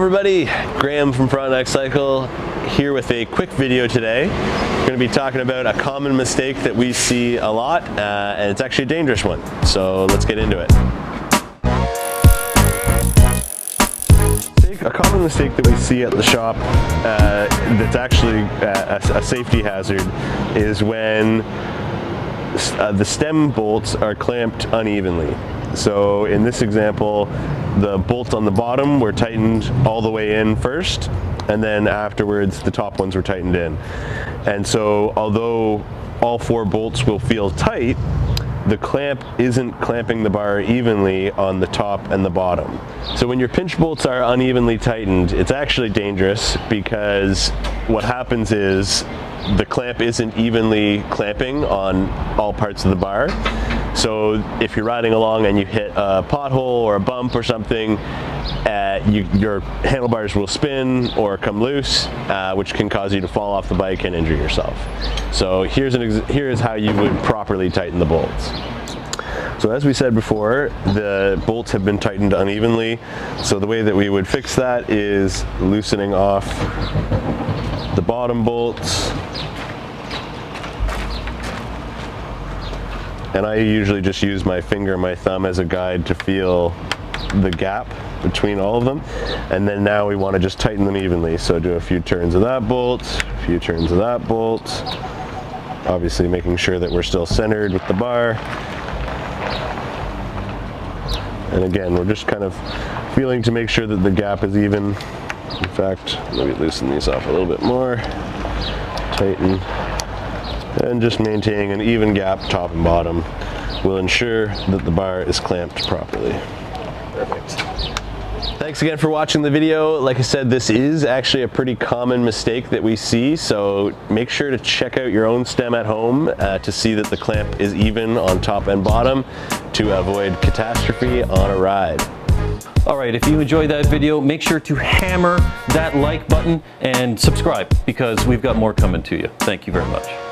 everybody, Graeme from Frontenac Cycle here with a quick video today. We're going to be talking about a common mistake that we see a lot, and it's actually a dangerous one. So let's get into it. A common mistake that we see at the shop that's actually a safety hazard is when the stem bolts are clamped unevenly. So in this example, the bolts on the bottom were tightened all the way in first, and then afterwards the top ones were tightened in. And so although all four bolts will feel tight, the clamp isn't clamping the bar evenly on the top and the bottom. So when your pinch bolts are unevenly tightened, it's actually dangerous, because what happens is the clamp isn't evenly clamping on all parts of the bar. So if you're riding along and you hit a pothole or a bump or something, your handlebars will spin or come loose, which can cause you to fall off the bike and injure yourself. So here's how you would properly tighten the bolts. So as we said before, the bolts have been tightened unevenly. So the way that we would fix that is loosening off the bottom bolts. And I usually just use my finger and my thumb as a guide to feel the gap between all of them. And then now we want to just tighten them evenly. So do a few turns of that bolt, a few turns of that bolt. Obviously making sure that we're still centered with the bar. And again, we're just kind of feeling to make sure that the gap is even. In fact, maybe loosen these off a little bit more. Tighten. And just maintaining an even gap top and bottom will ensure that the bar is clamped properly. Perfect. Thanks again for watching the video. Like I said, this is actually a pretty common mistake that we see, so make sure to check out your own stem at home to see that the clamp is even on top and bottom to avoid catastrophe on a ride. All right, if you enjoyed that video, make sure to hammer that like button and subscribe, because we've got more coming to you. Thank you very much.